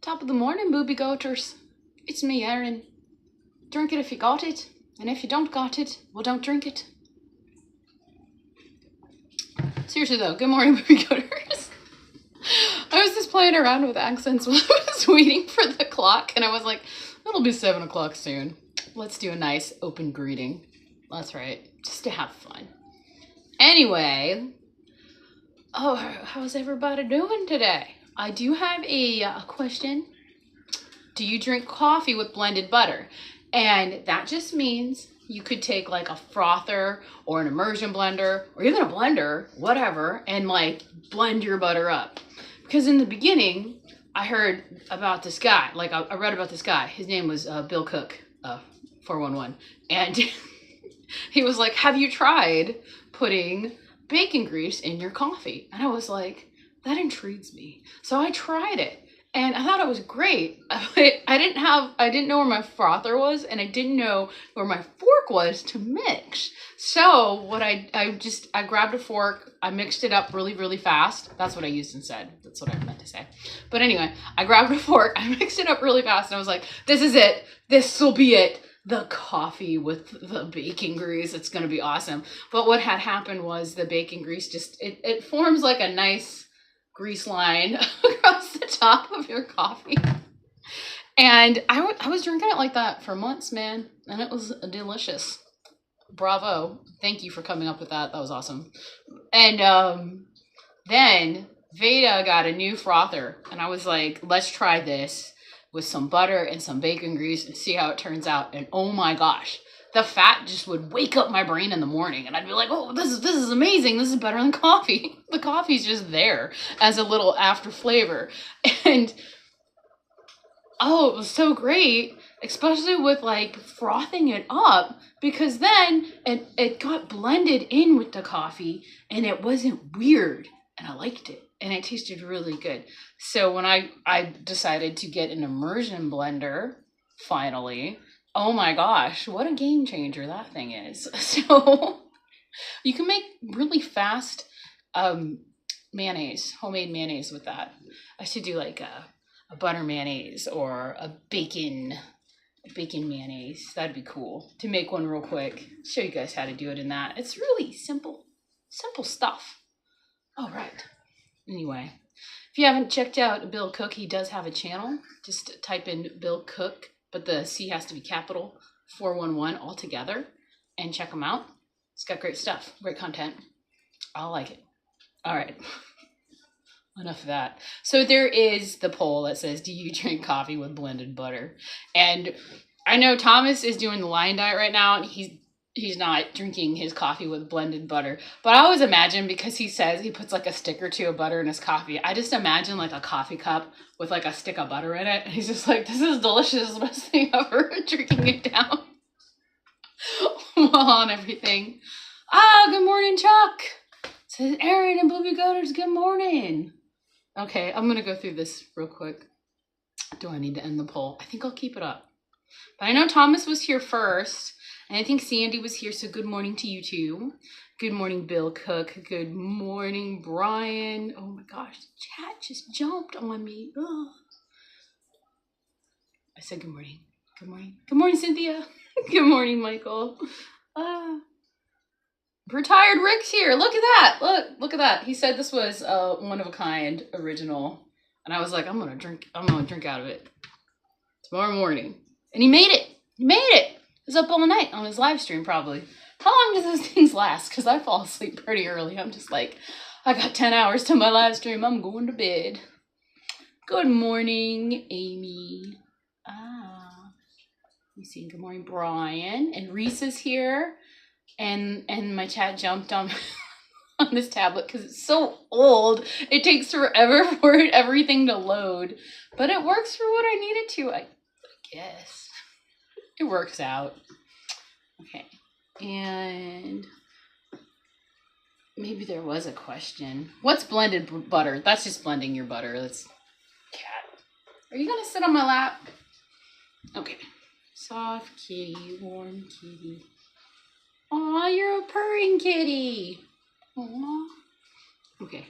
Top of the morning, Boobie Goaters. It's me, Erin. Drink it if you got it, and if you don't got it, well, don't drink it. Seriously though, good morning, Boobie Goaters. I was just playing around with accents while I was waiting for the clock, and I was like, it'll be 7 o'clock soon. Let's do a nice open greeting. That's right, just to have fun. Anyway, how's everybody doing today? I do have a question. Do you drink coffee with blended butter? And that just means you could take like a frother or an immersion blender or even a blender, whatever, and like blend your butter up. Because in the beginning, I heard about this guy, like I read about this guy. His name was Bill Cook, 411. And he was like, have you tried putting bacon grease in your coffee? And I was like, that intrigues me. So I tried it and I thought it was great. I didn't know where my frother was, and I didn't know where my fork was to mix. So what I grabbed a fork, I mixed it up really, really fast. That's what I used instead. That's what I meant to say. But anyway, I grabbed a fork, I mixed it up really fast, and I was like, this is it. This will be it. The coffee with the bacon grease. It's going to be awesome. But what had happened was the bacon grease just, it forms like a nice grease line across the top of your coffee. And I was drinking it like that for months, man. And it was delicious. Bravo. Thank you for coming up with that. That was awesome. And then Veda got a new frother. And I was like, let's try this with some butter and some bacon grease and see how it turns out. And oh my gosh, the fat just would wake up my brain in the morning, and I'd be like, oh, this is amazing. This is better than coffee. The coffee's just there as a little after flavor. And oh, it was so great, especially with like frothing it up, because then it got blended in with the coffee and it wasn't weird, and I liked it. And it tasted really good. So when I decided to get an immersion blender, finally, oh my gosh, what a game changer that thing is. So you can make really fast mayonnaise, homemade mayonnaise with that. I should do like a butter mayonnaise or a bacon mayonnaise. That'd be cool to make one real quick. Show you guys how to do it in that. It's really simple stuff. All right. Anyway, if you haven't checked out Bill Cook, he does have a channel. Just type in Bill Cook, but the C has to be capital, 411 all together, and check him out. It's got great stuff, great content. I like it. All right, enough of that. So there is the poll that says, do you drink coffee with blended butter? And I know Thomas is doing the Lion Diet right now, and he's not drinking his coffee with blended butter. But I always imagine, because he says he puts like a stick or two of butter in his coffee, I just imagine like a coffee cup with like a stick of butter in it. And he's just like, this is delicious, the best thing ever, drinking it down on everything. Good morning, Chuck. It says Erin and Boobie Goaters, good morning. Okay, I'm going to go through this real quick. Do I need to end the poll? I think I'll keep it up. But I know Thomas was here first. And I think Sandy was here, so good morning to you too. Good morning, Bill Cook. Good morning, Brian. Oh my gosh, the chat just jumped on me. Ugh. I said good morning. Good morning. Good morning, Cynthia. Good morning, Michael. Retired Rick's here. Look at that. Look at that. He said this was one of a kind original. And I was like, I'm gonna drink out of it tomorrow morning. And he made it. He made it. He was up all night on his live stream, probably. How long do those things last? Because I fall asleep pretty early. I'm just like, I got 10 hours to my live stream. I'm going to bed. Good morning, Amy. You see, good morning, Brian. And Reese is here. And my chat jumped on this tablet because it's so old. It takes forever for everything to load. But it works for what I need it to, I guess. It works out. Okay. And maybe there was a question. What's blended butter? That's just blending your butter. That's cat. Are you going to sit on my lap? Okay. Soft kitty, warm kitty. Aw, you're a purring kitty. Aw. Okay.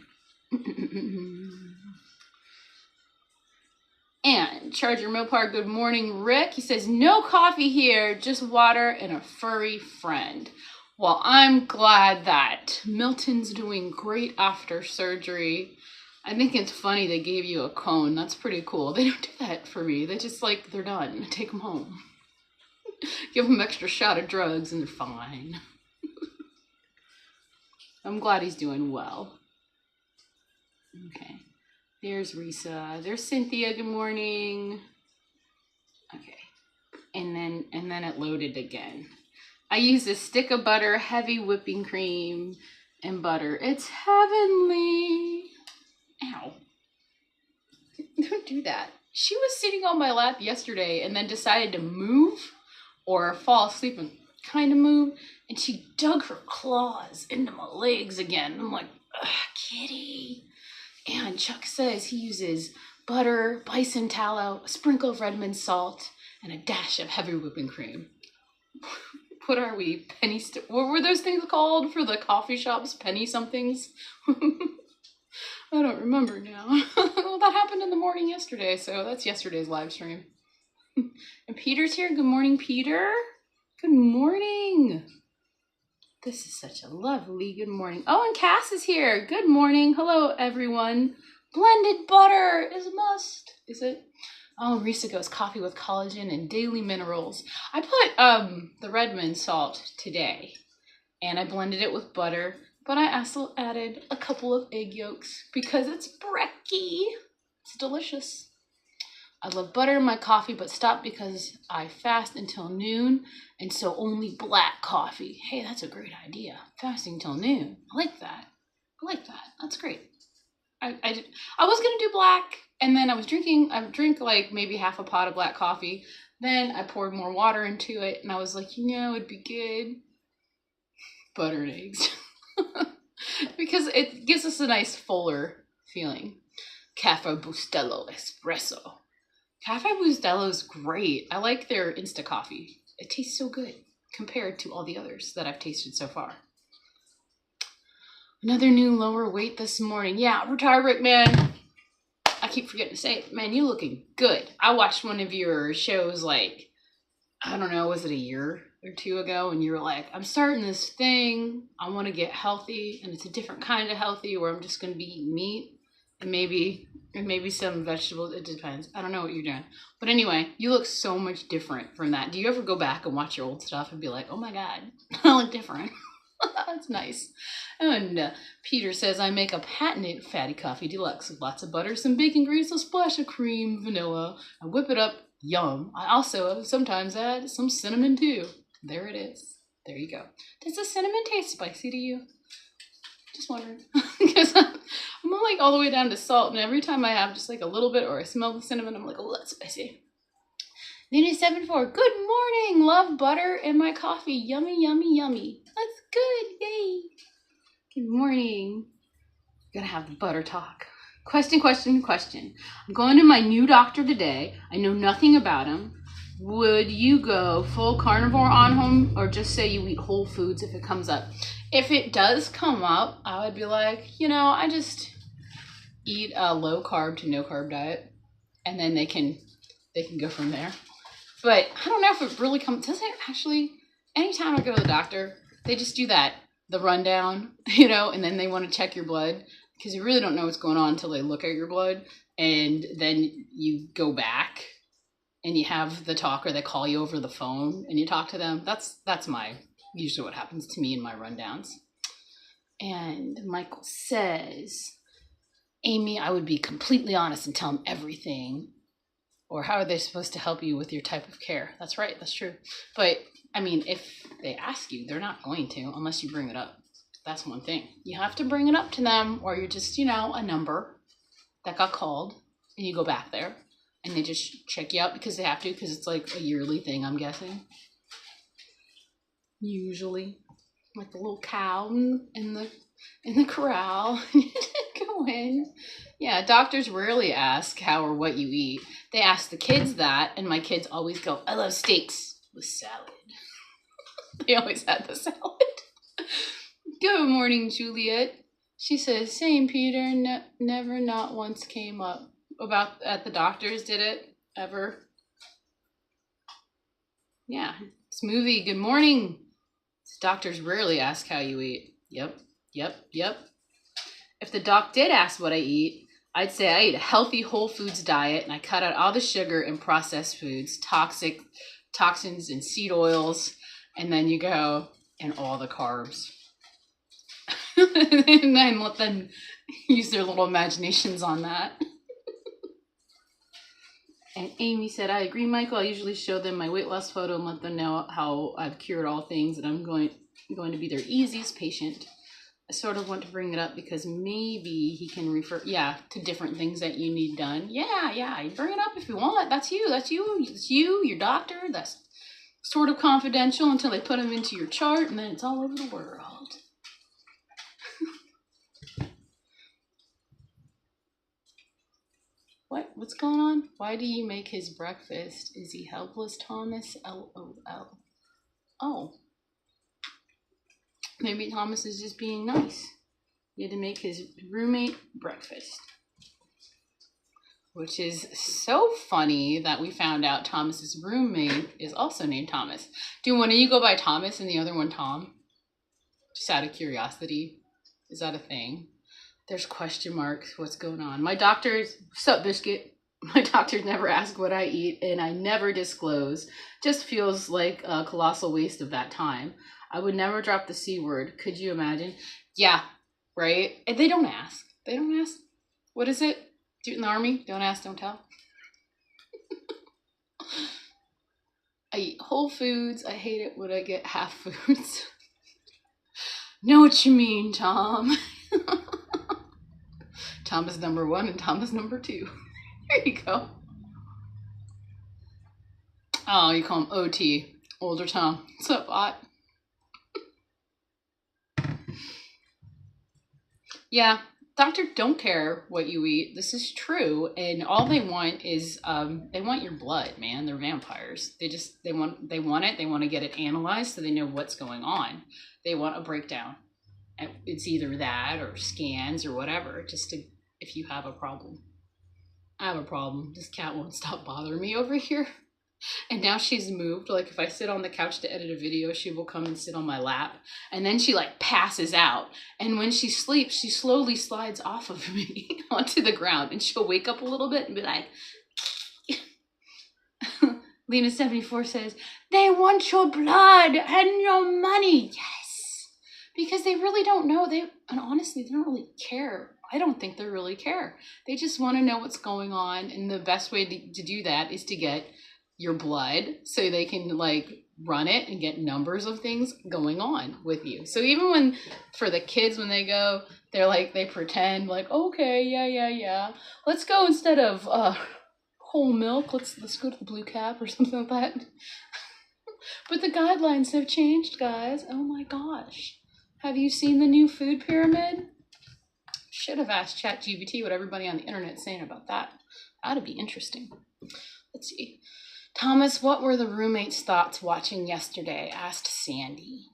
And Charger Mopar, good morning, Rick. He says, no coffee here, just water and a furry friend. Well, I'm glad that Milton's doing great after surgery. I think it's funny they gave you a cone. That's pretty cool. They don't do that for me. They just like, they're done. Take them home. Give them an extra shot of drugs and they're fine. I'm glad he's doing well. Okay. There's Risa. There's Cynthia. Good morning. Okay. And then it loaded again. I use a stick of butter, heavy whipping cream, and butter. It's heavenly. Ow. Don't do that. She was sitting on my lap yesterday and then decided to move or fall asleep and kind of move. And she dug her claws into my legs again. I'm like, ugh, kitty. And Chuck says he uses butter, bison tallow, a sprinkle of Redmond salt, and a dash of heavy whipping cream. What are we? What were those things called for the coffee shops? Penny somethings? I don't remember now. Well, that happened in the morning yesterday, so that's yesterday's live stream. And Peter's here. Good morning, Peter. Good morning. This is such a lovely good morning. Oh, and Cass is here. Good morning. Hello, everyone. Blended butter is a must. Is it? Oh, Risa goes coffee with collagen and daily minerals. I put the Redmond salt today, and I blended it with butter, but I also added a couple of egg yolks because it's brekkie. It's delicious. I love butter in my coffee, but stop because I fast until noon, and so only black coffee. Hey, that's a great idea. Fasting till noon. I like that. I like that. That's great. I was going to do black, and then I drink like maybe half a pot of black coffee. Then I poured more water into it, and I was like, it'd be good. Butter and eggs. Because it gives us a nice fuller feeling. Caffè Bustelo Espresso. Caffè Bustelo is great. I like their Insta coffee. It tastes so good compared to all the others that I've tasted so far. Another new lower weight this morning. Yeah, Retire Rick, man. I keep forgetting to say it. Man, you looking good. I watched one of your shows like, I don't know, was it a year or two ago? And you were like, I'm starting this thing. I want to get healthy. And it's a different kind of healthy where I'm just going to be eating meat and maybe some vegetables. It depends. I don't know what you're doing. But anyway, you look so much different from that. Do you ever go back and watch your old stuff and be like, oh my God, I look different? That's nice. And Peter says, I make a patented fatty coffee deluxe with lots of butter, some bacon grease, a splash of cream, vanilla. I whip it up. Yum. I also sometimes add some cinnamon too. There it is. There you go. Does the cinnamon taste spicy to you? Just wondering. Because I'm like all the way down to salt, and every time I have just like a little bit or I smell the cinnamon, I'm like, oh, that's spicy. Nini74, good morning. Love butter in my coffee. Yummy, yummy, yummy. That's good. Yay. Good morning. Gonna have the butter talk. Question. I'm going to my new doctor today. I know nothing about him. Would you go full carnivore on him or just say you eat whole foods if it comes up? If it does come up, I would be like, I just eat a low carb to no carb diet, and then they can go from there. But I don't know if it really comes. Does it actually? Anytime I go to the doctor, they just do the rundown, and then they want to check your blood because you really don't know what's going on until they look at your blood, and then you go back and you have the talk, or they call you over the phone and you talk to them. That's usually what happens to me in my rundowns. And Michael says, Amy, I would be completely honest and tell them everything. Or how are they supposed to help you with your type of care? That's right, that's true. But if they ask you, they're not going to unless you bring it up. That's one thing. You have to bring it up to them, or you're just, a number that got called, and you go back there, and they just check you out because they have to, because it's like a yearly thing, I'm guessing. Usually. Like the little cow in the corral. Go in. Yeah, doctors rarely ask how or what you eat. They ask the kids that, and my kids always go, I love steaks with salad. They always had the salad. Good morning, Juliet. She says, same, Peter, never not once came up. about at the doctor's, did it ever? Yeah. Smoothie, good morning. Doctors rarely ask how you eat. Yep. If the doc did ask what I eat, I'd say I eat a healthy whole foods diet and I cut out all the sugar and processed foods, toxins and seed oils, and then you go, and all the carbs. And then let them use their little imaginations on that. And Amy said, I agree, Michael. I usually show them my weight loss photo and let them know how I've cured all things and I'm going to be their easiest patient. I sort of want to bring it up because maybe he can refer, to different things that you need done. Yeah, you bring it up if you want. That's you, your doctor. That's sort of confidential until they put them into your chart and then it's all over the world. What's going on? Why do you make his breakfast? Is he helpless, Thomas? LOL. Oh. Maybe Thomas is just being nice. He had to make his roommate breakfast. Which is so funny that we found out Thomas's roommate is also named Thomas. Do one of you go by Thomas and the other one Tom? Just out of curiosity. Is that a thing? There's question marks. What's going on? My doctor's, sup biscuit? My doctors never ask what I eat and I never disclose. Just feels like a colossal waste of that time. I would never drop the C word. Could you imagine? Yeah, right? And they don't ask. They don't ask. What is it? Do it in the army? Don't ask, don't tell. I eat whole foods. I hate it when I get half foods. Know what you mean, Tom. Tom is number 1 and Tom is number 2. There you go. Oh, you call him OT. Older Tom. What's up, Bot? Yeah, doctors don't care what you eat. This is true. And all they want is, they want your blood, man. They're vampires. They want it. They want to get it analyzed so they know what's going on. They want a breakdown. It's either that or scans or whatever, just to, if you have a problem. I have a problem. This cat won't stop bothering me over here. And now she's moved. Like if I sit on the couch to edit a video, she will come and sit on my lap. And then she like passes out. And when she sleeps, she slowly slides off of me onto the ground. And she'll wake up a little bit and be like, Lena74 says, they want your blood and your money. Yes. Because they really don't know. And honestly, they don't really care. I don't think they really care. They just want to know what's going on. And the best way to do that is to get your blood so they can like run it and get numbers of things going on with you. So even when, for the kids, when they go, they're like, they pretend like, okay, yeah. Let's go instead of whole milk. Let's go to the Blue Cap or something like that. But the guidelines have changed, guys. Oh my gosh. Have you seen the new food pyramid? Should have asked ChatGPT what everybody on the internet is saying about that. That'd be interesting. Let's see. Thomas, what were the roommates' thoughts watching yesterday? Asked Sandy.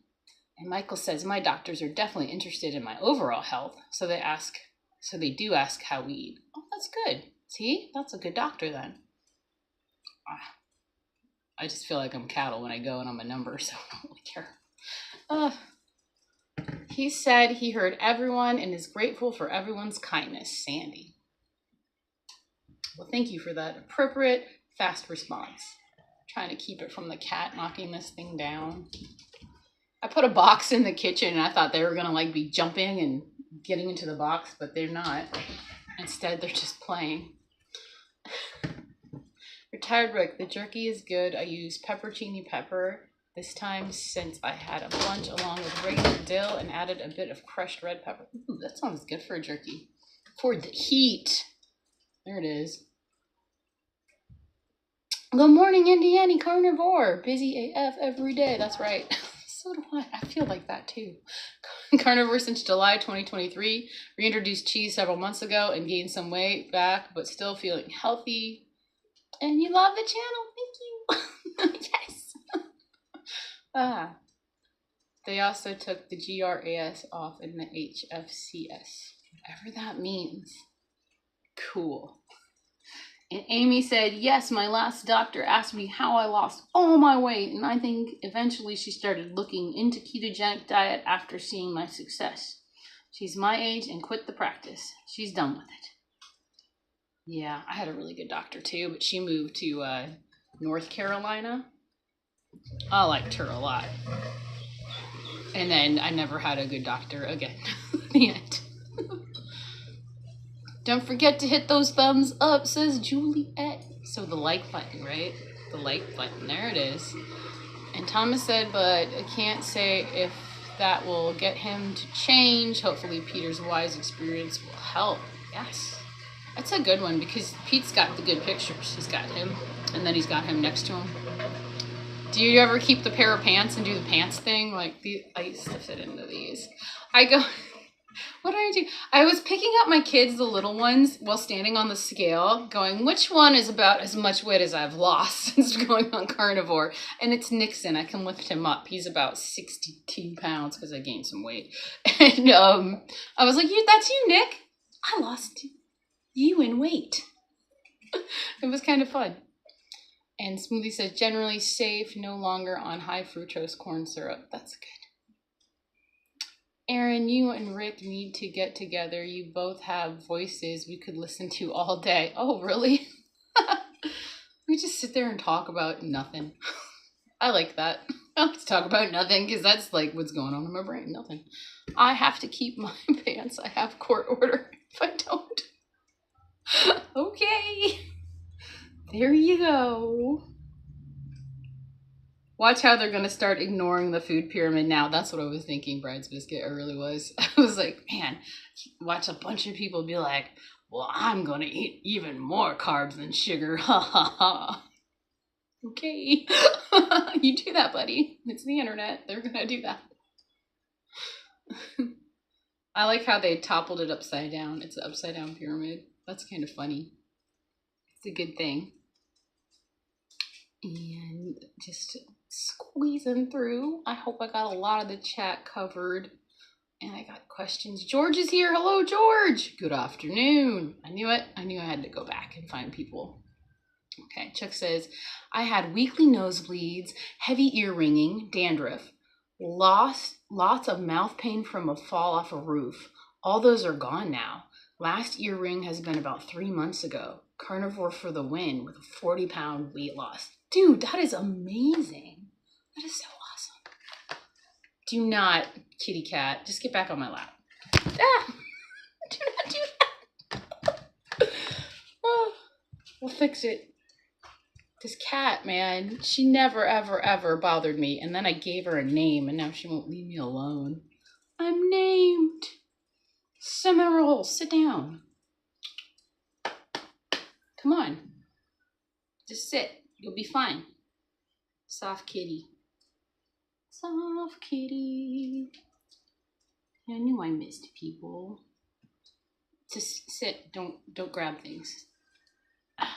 And Michael says, my doctors are definitely interested in my overall health. So they do ask how we eat. Oh, that's good. See, that's a good doctor then. I just feel like I'm cattle when I go and I'm a number, so I don't really care. He said he heard everyone and is grateful for everyone's kindness, Sandy. Well, thank you for that appropriate, fast response. Trying to keep it from the cat knocking this thing down. I put a box in the kitchen and I thought they were going to like be jumping and getting into the box, but they're not. Instead, they're just playing. Retired Rick, the jerky is good. I use peppercini pepper this time since I had a bunch along with regular dill and added a bit of crushed red pepper. Ooh, that sounds good for a jerky. For the heat. There it is. Good morning, IndyAndiCarnivore. Busy AF every day. That's right. So do I. I feel like that too. Carnivore since July 2023. Reintroduced cheese several months ago and gained some weight back, but still feeling healthy. And you love the channel. Thank you. Yes. They also took the GRAS off in the HFCS. Whatever that means. Cool. And Amy said, yes, my last doctor asked me how I lost all my weight, and I think eventually she started looking into ketogenic diet after seeing my success. She's my age and quit the practice. She's done with it. Yeah, I had a really good doctor too, but she moved to North Carolina. I liked her a lot. And then I never had a good doctor again. The end. Don't forget to hit those thumbs up, says Juliet. So the like button, right? The like button, there it is. And Thomas said, but I can't say if that will get him to change. Hopefully Peter's wise experience will help. Yes. That's a good one because Pete's got the good pictures. He's got him, and then he's got him next to him. Do you ever keep the pair of pants and do the pants thing? Like, I used to fit into these. What do I do? I was picking up my kids, the little ones, while standing on the scale, going, which one is about as much weight as I've lost since going on carnivore? And it's Nixon. I can lift him up. He's about 62 pounds because I gained some weight. And I was like, that's you, Nick. I lost you in weight. It was kind of fun. And Smoothie says, generally safe, no longer on high fructose corn syrup. That's good. Aaron, you and Rick need to get together. You both have voices we could listen to all day. Oh, really? We just sit there and talk about nothing. I like that. I like to talk about nothing because that's like what's going on in my brain. Nothing. I have to keep my pants. I have court order if I don't. Okay. There you go. Watch how they're going to start ignoring the food pyramid now. That's what I was thinking, Bride's Biscuit. I really was. I was like, man, watch a bunch of people be like, well, I'm going to eat even more carbs than sugar. Ha ha ha. Okay. You do that, buddy. It's the internet. They're going to do that. I like how they toppled it upside down. It's an upside down pyramid. That's kind of funny. It's a good thing. And just squeezing through. I hope I got a lot of the chat covered. And I got questions. George is here. Hello, George. Good afternoon. I knew it. I knew I had to go back and find people. Okay, Chuck says, I had weekly nosebleeds, heavy ear ringing, dandruff, lots of mouth pain from a fall off a roof. All those are gone now. Last ear ring has been about 3 months ago. Carnivore for the win with a 40-pound weight loss. Dude, that is amazing. That is so awesome. Do not, kitty cat, just get back on my lap. Ah, do not do that. Oh, we'll fix it. This cat, man, she never, ever, ever bothered me. And then I gave her a name, and now she won't leave me alone. I'm named. Summerall, sit down. Come on. Just sit. You'll be fine. Soft kitty. Soft kitty. I knew I missed people. Just sit. Don't grab things. Ah,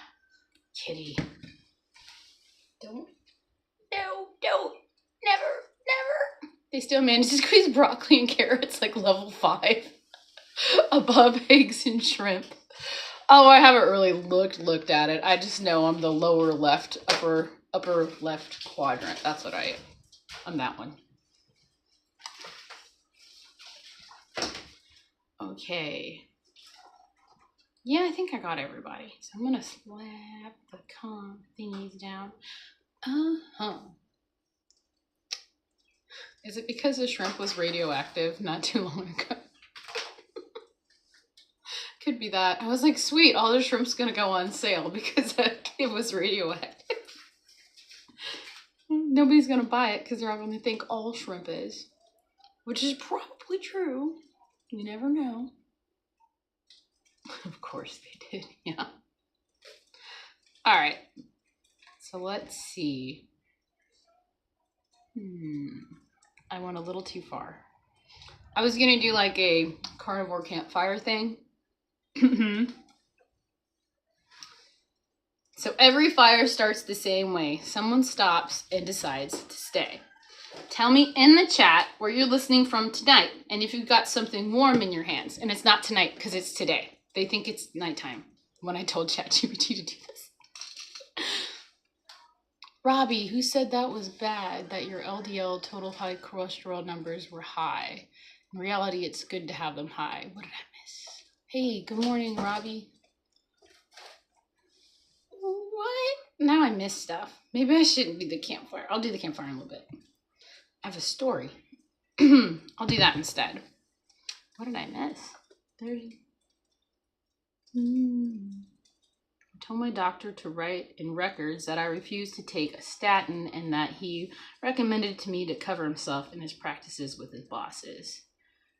kitty. Don't. No, don't. Never. They still managed to squeeze broccoli and carrots like level 5 above eggs and shrimp. Oh, I haven't really looked at it. I just know I'm the lower left, upper left quadrant. That's what I'm that one. Okay. Yeah, I think I got everybody. So I'm gonna slap the thingies down. Is it because the shrimp was radioactive not too long ago? Could be that. I was like, sweet, all the shrimp's gonna go on sale because it was radioactive. Nobody's gonna buy it because they're all gonna think all shrimp is. Which is probably true. You never know. Of course they did, yeah. Alright. So let's see. I went a little too far. I was gonna do like a carnivore campfire thing. So every fire starts the same way. Someone stops and decides to stay. Tell me in the chat where you're listening from tonight and if you've got something warm in your hands. And it's not tonight because it's today. They think it's nighttime when I told ChatGPT to do Robbie, who said that was bad, that your LDL total high cholesterol numbers were high? In reality, it's good to have them high. What did I miss? Hey, good morning, Robbie. What? Now I missed stuff. Maybe I shouldn't do the campfire. I'll do the campfire in a little bit. I have a story. I'll do that instead. What did I miss? I told my doctor to write in records that I refused to take a statin and that he recommended to me to cover himself in his practices with his bosses.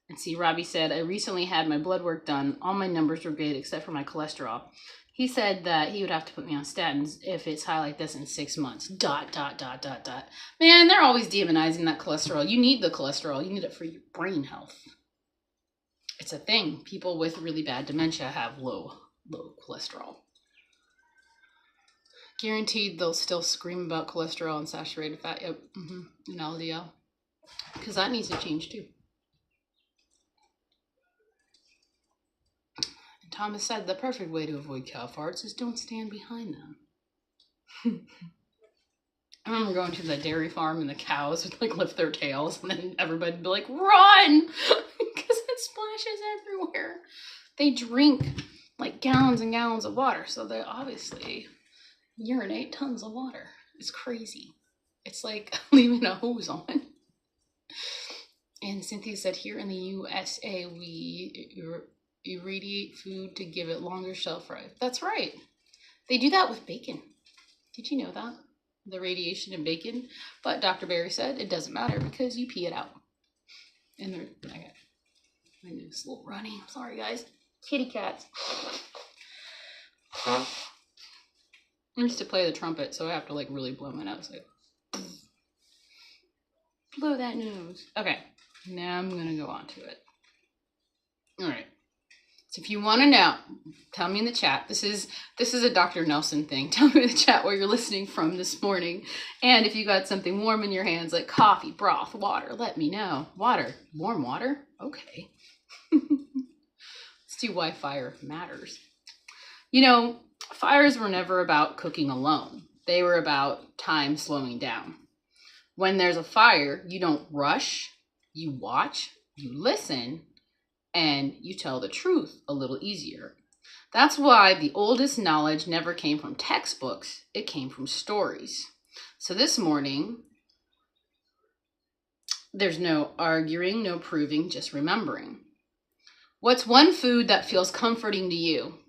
And see, Robbie said, I recently had my blood work done. All my numbers were good except for my cholesterol. He said that he would have to put me on statins if it's high like this in 6 months. ... Man, they're always demonizing that cholesterol. You need the cholesterol. You need it for your brain health. It's a thing. People with really bad dementia have low cholesterol. Guaranteed they'll still scream about cholesterol and saturated fat. Yep. And LDL. Because that needs to change too. And Thomas said the perfect way to avoid cow farts is don't stand behind them. I remember going to the dairy farm and the cows would like lift their tails and then everybody would be like, run! Because it splashes everywhere. They drink like gallons and gallons of water, so they obviously urinate tons of water. It's crazy. It's like leaving a hose on. And Cynthia said, here in the USA, we irradiate food to give it longer shelf life. That's right. They do that with bacon. Did you know that? The radiation in bacon. But Dr. Berry said it doesn't matter because you pee it out. And I got my nose a little runny. Sorry, guys. Kitty cats. I used to play the trumpet, so I have to like really blow my nose. Like, blow that nose. Okay, now I'm gonna go on to it. All right. So if you want to know, tell me in the chat. This is a Dr. Nelson thing. Tell me in the chat where you're listening from this morning. And if you got something warm in your hands, like coffee, broth, water, let me know. Water. Warm water? Okay. Let's do why fire matters. You know, fires were never about cooking alone. They were about time slowing down. When there's a fire, you don't rush, you watch, you listen, and you tell the truth a little easier. That's why the oldest knowledge never came from textbooks, it came from stories. So this morning, there's no arguing, no proving, just remembering. What's one food that feels comforting to you?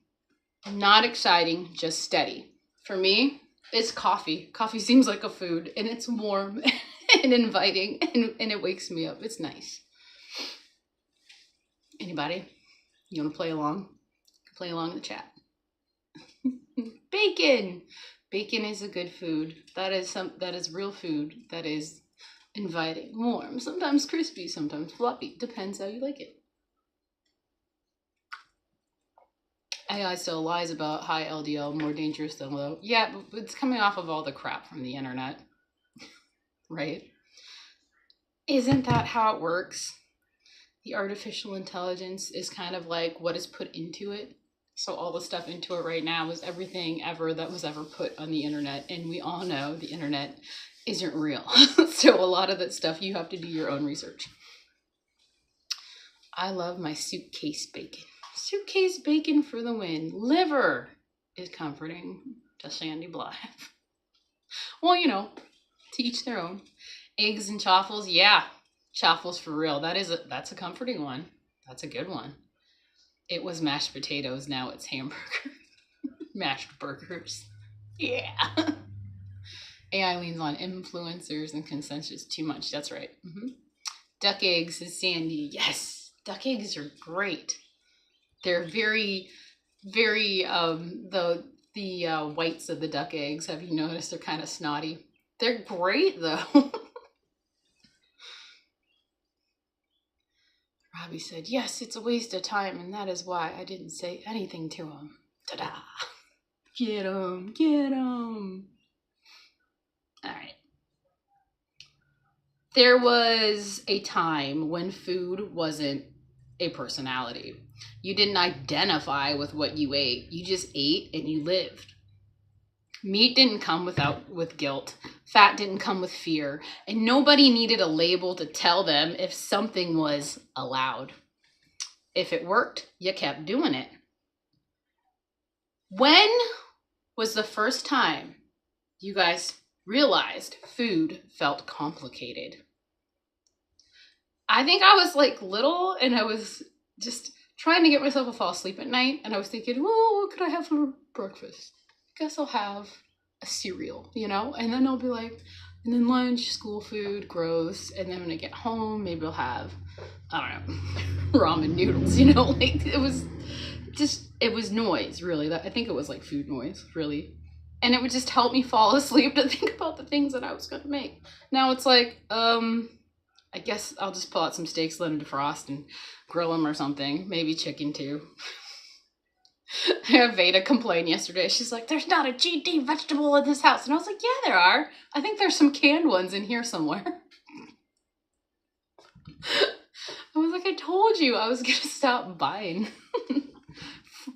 Not exciting, just steady. For me, it's coffee. Coffee seems like a food, and it's warm and inviting, and it wakes me up. It's nice. Anybody? You want to play along? Play along in the chat. Bacon. Bacon is a good food. That is real food. That is inviting, warm, sometimes crispy, sometimes floppy. Depends how you like it. AI still lies about high LDL, more dangerous than low. Yeah, but it's coming off of all the crap from the internet, right? Isn't that how it works? The artificial intelligence is kind of like what is put into it. So all the stuff into it right now is everything ever that was ever put on the internet. And we all know the internet isn't real. So a lot of that stuff, you have to do your own research. I love my suitcase bacon. Suitcase bacon for the win. Liver is comforting to Sandy Blythe. Well, you know, to each their own. Eggs and chaffles, yeah. Chaffles for real. That's a comforting one. That's a good one. It was mashed potatoes. Now it's hamburger. Mashed burgers. Yeah. AI leans on influencers and consensus too much. That's right. Duck eggs is Sandy. Yes. Duck eggs are great. They're very, very, the whites of the duck eggs, have you noticed? They're kind of snotty. They're great though. Robbie said, yes, it's a waste of time, and that is why I didn't say anything to him. Ta-da! Get him! Get him! All right. There was a time when food wasn't a personality. You didn't identify with what you ate. You just ate and you lived. Meat didn't come with guilt. Fat didn't come with fear. And nobody needed a label to tell them if something was allowed. If it worked, you kept doing it. When was the first time you guys realized food felt complicated? I think I was like little and I was just trying to get myself to fall asleep at night. And I was thinking, well, what could I have for breakfast? I guess I'll have a cereal, you know? And then I'll be like, and then lunch, school food, gross. And then when I get home, maybe I'll have, I don't know, ramen noodles, you know? Like it was noise, really. I think it was like food noise, really. And it would just help me fall asleep to think about the things that I was going to make. Now it's like, I guess I'll just pull out some steaks, let them defrost and grill them or something. Maybe chicken too. I had Veda complain yesterday. She's like, there's not a GD vegetable in this house. And I was like, yeah, there are. I think there's some canned ones in here somewhere. I was like, I told you I was going to stop buying.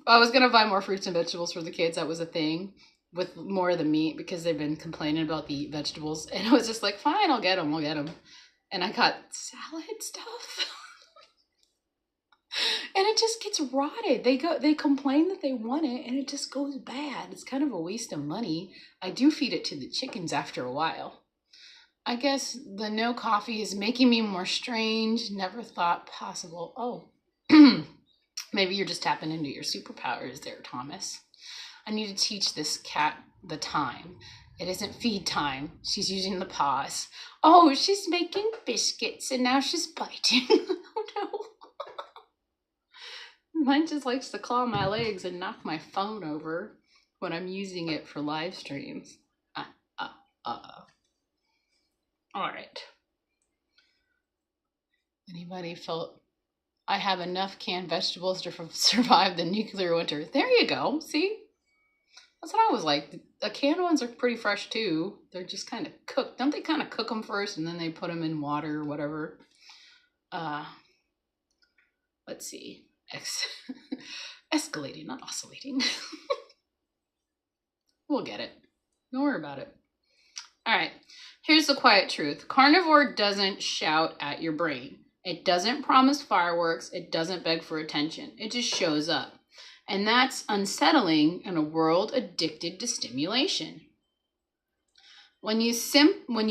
I was going to buy more fruits and vegetables for the kids. That was a thing with more of the meat because they've been complaining about the vegetables. And I was just like, fine, I'll get them. And I got salad stuff. And it just gets rotted. They complain that they want it and it just goes bad. It's kind of a waste of money. I do feed it to the chickens after a while. I guess the no coffee is making me more strange. Never thought possible. Oh, maybe you're just tapping into your superpowers there, Thomas. I need to teach this cat the time. It isn't feed time. She's using the paws. Oh, she's making biscuits and now she's biting. Oh no. Mine just likes to claw my legs and knock my phone over when I'm using it for live streams. All right. Anybody felt I have enough canned vegetables to survive the nuclear winter? There you go. See? That's what I was like. The canned ones are pretty fresh too. They're just kind of cooked. Don't they kind of cook them first and then they put them in water or whatever? Let's see. Escalating, not oscillating. We'll get it. Don't worry about it. All right. Here's the quiet truth. Carnivore doesn't shout at your brain. It doesn't promise fireworks. It doesn't beg for attention. It just shows up. And that's unsettling in a world addicted to stimulation. When you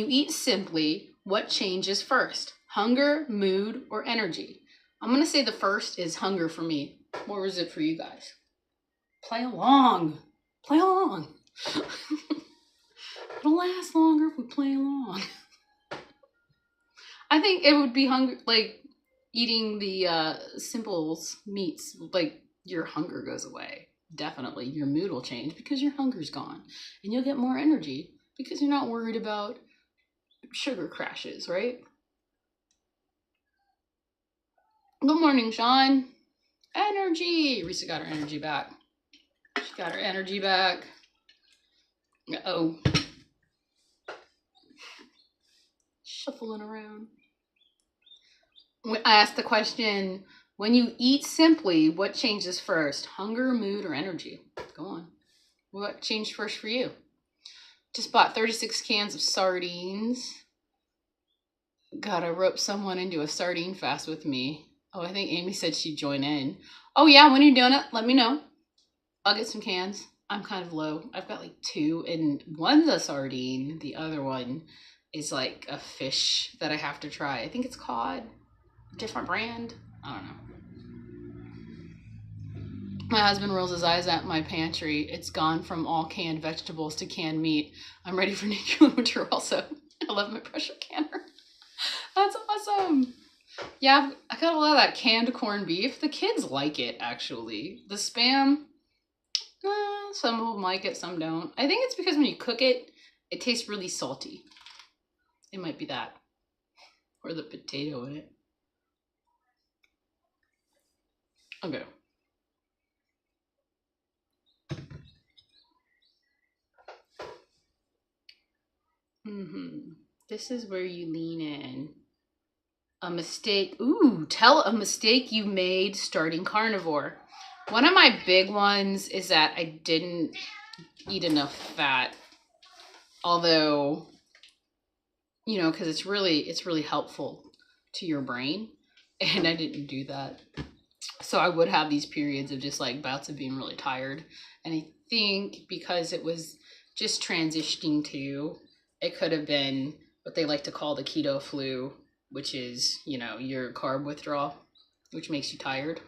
eat simply, what changes first? Hunger, mood, or energy? I'm going to say the first is hunger for me. What was it for you guys? Play along. Play along. It'll last longer if we play along. I think it would be hunger, like eating the simples meats, like your hunger goes away. Definitely. Your mood will change because your hunger's gone. And you'll get more energy because you're not worried about sugar crashes, right? Good morning, Sean. Energy. Risa got her energy back. She got her energy back. Uh-oh. Shuffling around. I asked the question, when you eat simply, what changes first? Hunger, mood, or energy? Go on. What changed first for you? Just bought 36 cans of sardines. Gotta rope someone into a sardine fast with me. Oh, I think Amy said she'd join in. Oh yeah, when you're doing it, let me know. I'll get some cans. I'm kind of low. I've got like 2, and one's a sardine. The other one is like a fish that I have to try. I think it's cod. Different brand. I don't know. My husband rolls his eyes at my pantry. It's gone from all canned vegetables to canned meat. I'm ready for nuclear winter also. I love my pressure canner. That's awesome. Yeah, I got a lot of that canned corned beef. The kids like it, actually. The Spam, some of them like it, some don't. I think it's because when you cook it, it tastes really salty. It might be that. Or the potato in it. Okay. This is where you lean in. A mistake. Ooh, tell a mistake you made starting carnivore. One of my big ones is that I didn't eat enough fat. Although, you know, because it's really helpful to your brain. And I didn't do that. So I would have these periods of just like bouts of being really tired. And I think because it was just transitioning to, it could have been what they like to call the keto flu, which is, you know, your carb withdrawal, which makes you tired.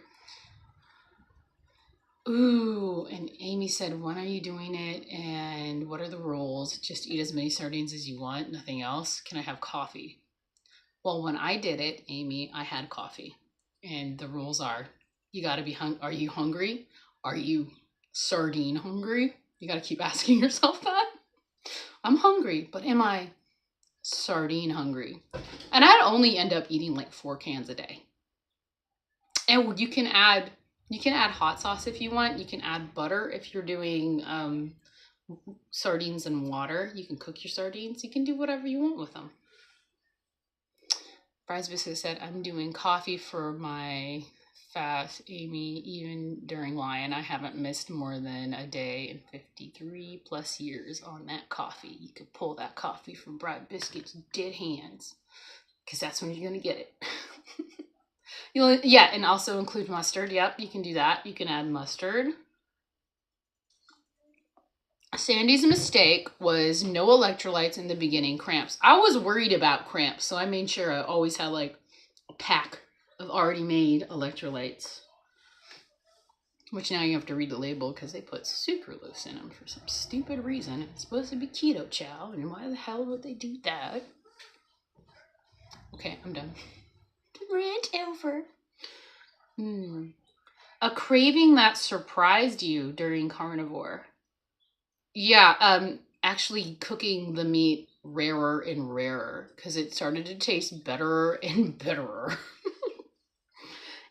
Ooh, and Amy said, when are you doing it? And what are the rules? Just eat as many sardines as you want, nothing else. Can I have coffee? Well, when I did it, Amy, I had coffee. And the rules are, you got to be are you hungry? Are you sardine hungry? You got to keep asking yourself that. I'm hungry, but am I sardine hungry? And I'd only end up eating like 4 cans a day. And you can add hot sauce if you want. You can add butter if you're doing sardines and water. You can cook your sardines. You can do whatever you want with them. Bridesbiscuit said, I'm doing coffee for my fast, Amy. Even during Lion, I haven't missed more than a day in 53 plus years on that coffee. You could pull that coffee from Bridesbiscuit's dead hands, because that's when you're going to get it. Yeah, and also include mustard. Yep, you can do that. You can add mustard. Sandy's mistake was no electrolytes in the beginning, cramps. I was worried about cramps, so I made sure I always had like a pack of already made electrolytes. Which now you have to read the label because they put sucralose in them for some stupid reason. It's supposed to be keto chow, and why the hell would they do that? Okay, I'm done. Rant over. A craving that surprised you during carnivore. Yeah, actually cooking the meat rarer and rarer because it started to taste better and betterer.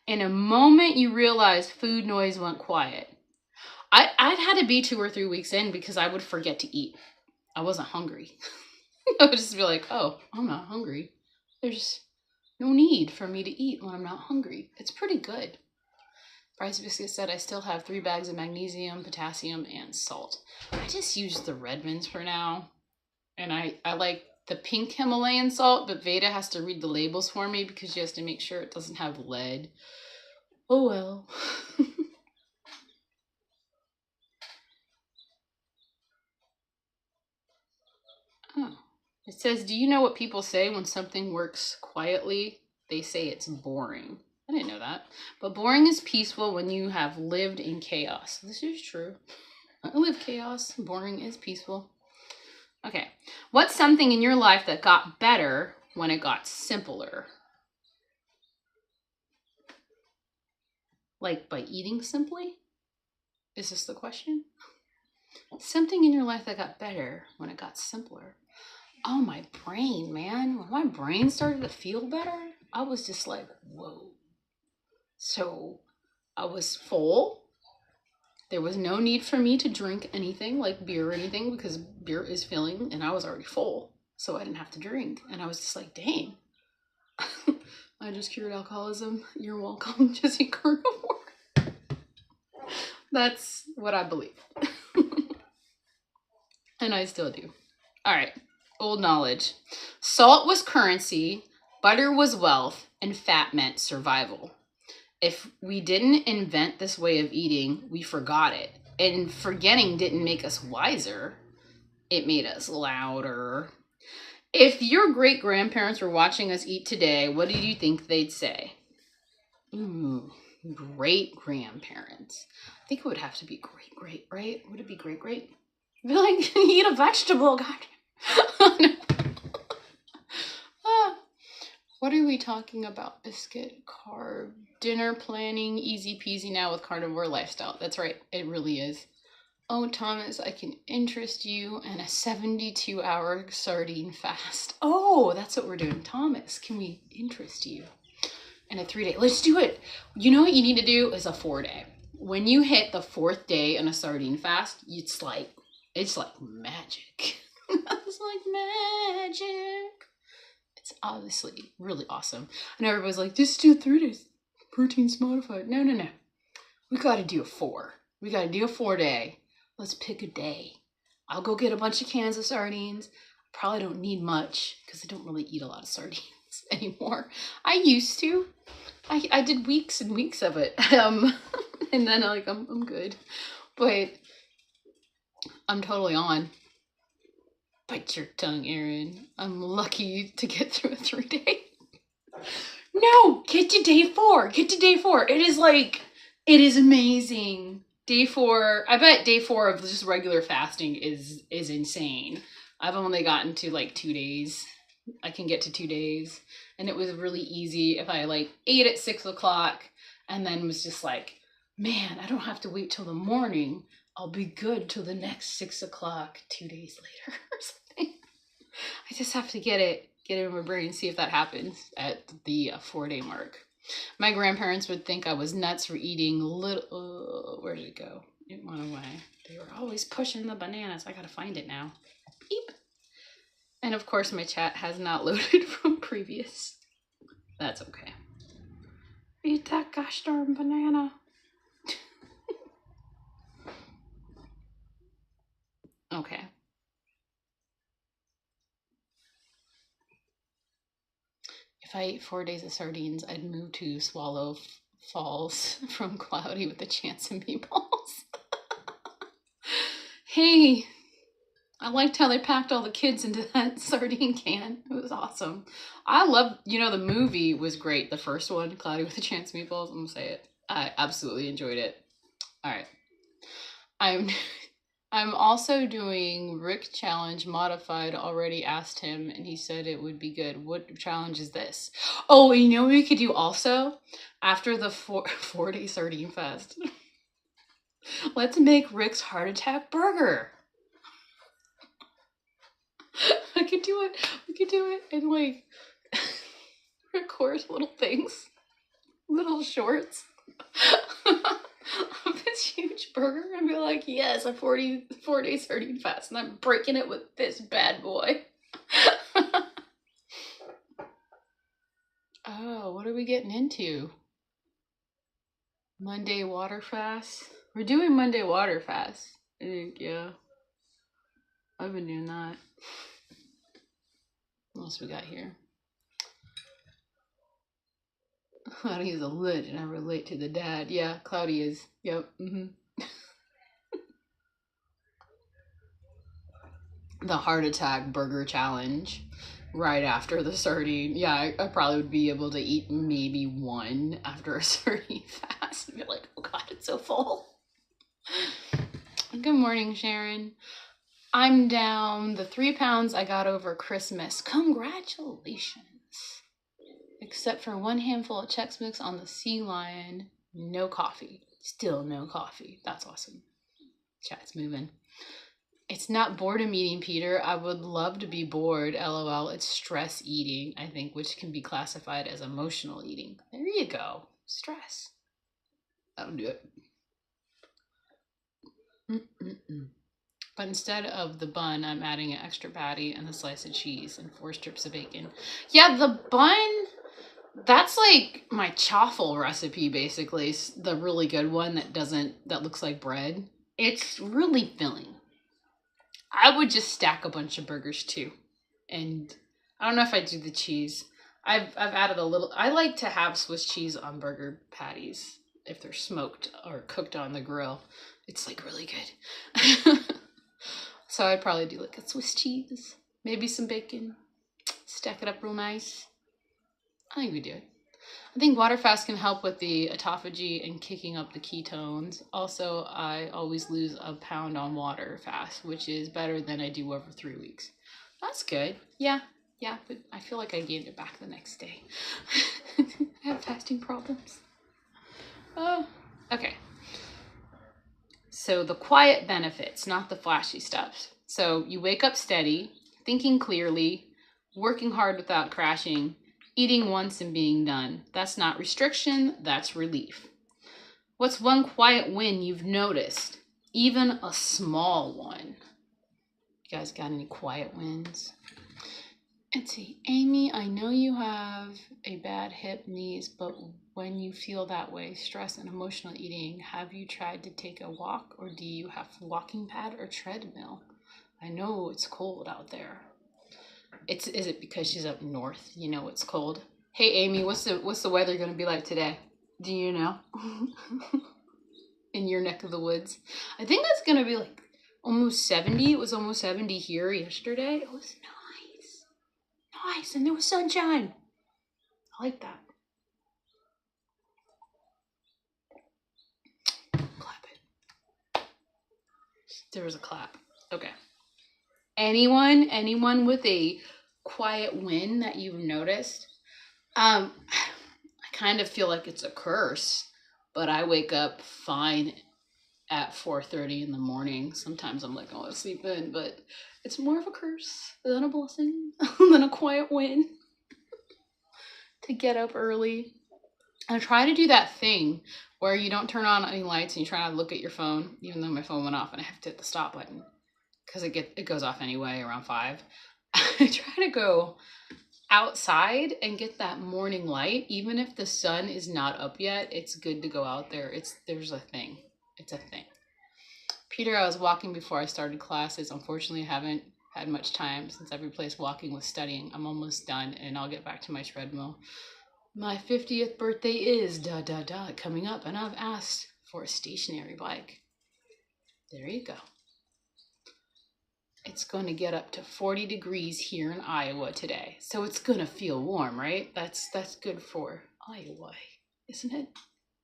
In a moment you realize food noise went quiet. I'd had to be 2 or 3 weeks in because I would forget to eat. I wasn't hungry. I would just be like, oh, I'm not hungry. There's no need for me to eat when I'm not hungry. It's pretty good. Bridesbiscuit said, I still have 3 bags of magnesium, potassium, and salt. I just use the Redmonds for now. And I like the pink Himalayan salt, but Veda has to read the labels for me because she has to make sure it doesn't have lead. Oh well. Oh. It says, do you know what people say when something works quietly? They say it's boring. I didn't know that. But boring is peaceful when you have lived in chaos. This is true. I live chaos. Boring is peaceful. Okay. What's something in your life that got better when it got simpler? Like by eating simply? Is this the question? Something in your life that got better when it got simpler. Oh, my brain, man. When my brain started to feel better, I was just like, whoa. So I was full. There was no need for me to drink anything like beer or anything because beer is filling and I was already full. So I didn't have to drink. And I was just like, dang. I just cured alcoholism. You're welcome, IndyAndiCarnivore. That's what I believe. And I still do. All right. Old knowledge. Salt was currency, butter was wealth, and fat meant survival. If we didn't invent this way of eating, we forgot it. And forgetting didn't make us wiser. It made us louder. If your great-grandparents were watching us eat today, what do you think they'd say? Ooh, great-grandparents. I think it would have to be great-great, right? Would it be great-great? Be like, eat a vegetable, God. What are we talking about? Biscuit, carb, dinner planning, easy peasy now with carnivore lifestyle. That's right, it really is. Oh, Thomas, I can interest you in a 72-hour sardine fast. Oh, that's what we're doing. Thomas, can we interest you in a 3-day? Let's do it. You know what you need to do is a 4-day. When you hit the 4th day in a sardine fast, it's like magic. It's like magic. It's obviously really awesome. And everybody's like, just do 3 days. Protein's modified. No. We got to do a 4. We got to do a 4-day. let's pick a day. I'll go get a bunch of cans of sardines. Probably don't need much because I don't really eat a lot of sardines anymore. I used to. I did weeks and weeks of it. And then I'm good. But I'm totally on. Bite your tongue, Erin. I'm lucky to get through a 3-day. No, get to day 4. Get to day 4. It is amazing. Day 4, I bet day 4 of just regular fasting is insane. I've only gotten to like 2 days. I can get to 2 days. And it was really easy if I like ate at 6 o'clock and then was just like, man, I don't have to wait till the morning. I'll be good till the next 6 o'clock 2 days later or something. I just have to get it in my brain, see if that happens at the 4-day mark. My grandparents would think I was nuts for eating little, where did it go? It went away. They were always pushing the bananas. I gotta find it now. Beep. And of course my chat has not loaded from previous. That's okay. Eat that gosh darn banana. Okay. If I ate 4 days of sardines, I'd move to Swallow Falls from Cloudy with a chance of meatballs. Hey, I liked how they packed all the kids into that sardine can. It was awesome. I love, the movie was great. The first one, Cloudy with a Chance of Meatballs, I'm gonna say it. I absolutely enjoyed it. All right. I'm also doing Rick Challenge Modified. Already asked him and he said it would be good. What challenge is this? Oh, you know what we could do also? After the 4-day sardine fast. Let's make Rick's heart attack burger. I could do it. We could do it and like record little things. Little shorts. Of this huge burger and be like, yes, a 4-day sardine fast, and I'm breaking it with this bad boy. Oh, what are we getting into? Monday water fast? We're doing Monday water fast. I think, yeah. I've been doing that. What else we got here? Cloudy is a legend. I relate to the dad. Yeah, Cloudy is. Yep. The heart attack burger challenge right after the sardine. Yeah, I probably would be able to eat maybe one after a sardine fast and be like, oh God, it's so full. Good morning, Sharon. I'm down the 3 pounds I got over Christmas. Congratulations. Except for 1 handful of Chex Mix on the Sea Lion. No coffee. Still no coffee. That's awesome. Chat's moving. It's not boredom eating, Peter. I would love to be bored. LOL. It's stress eating, I think, which can be classified as emotional eating. There you go. Stress. That'll do it. But instead of the bun, I'm adding an extra patty and a slice of cheese and 4 strips of bacon. Yeah, the bun... That's like my chaffle recipe, basically. The really good one that looks like bread. It's really filling. I would just stack a bunch of burgers too. And I don't know if I do the cheese. I've added a little. I like to have Swiss cheese on burger patties if they're smoked or cooked on the grill. It's like really good. So I'd probably do like a Swiss cheese, maybe some bacon, stack it up real nice. I think we do it. I think water fast can help with the autophagy and kicking up the ketones. Also, I always lose a pound on water fast, which is better than I do over 3 weeks. That's good. Yeah, but I feel like I gained it back the next day. I have fasting problems. Oh, okay. So the quiet benefits, not the flashy stuff. So you wake up steady, thinking clearly, working hard without crashing, eating once and being done. That's not restriction, that's relief. What's one quiet win you've noticed? Even a small one. You guys got any quiet wins? Let's see, Amy, I know you have a bad hip, knees, but when you feel that way, stress and emotional eating, have you tried to take a walk, or do you have walking pad or treadmill? I know it's cold out there. Is it because she's up north? You know it's cold. Hey Amy, what's the weather gonna be like today? Do you know? In your neck of the woods. I think it's gonna be like almost 70. It was almost 70 here yesterday. It was nice, and there was sunshine. I like that. Clap it. There was a clap. Okay. Anyone with a quiet win that you've noticed? I kind of feel like it's a curse, but I wake up fine at 4:30 in the morning. Sometimes I'm like, I want to sleep in, but it's more of a curse than a blessing, than a quiet win. To get up early. I try to do that thing where you don't turn on any lights and you try not to look at your phone, even though my phone went off and I have to hit the stop button because it goes off anyway around 5. I try to go outside and get that morning light. Even if the sun is not up yet, it's good to go out there. There's a thing. It's a thing. Peter, I was walking before I started classes. Unfortunately, I haven't had much time since I've replaced walking with studying. I'm almost done and I'll get back to my treadmill. My 50th birthday is coming up, and I've asked for a stationary bike. There you go. It's going to get up to 40 degrees here in Iowa today. So it's going to feel warm, right? That's good for Iowa, isn't it?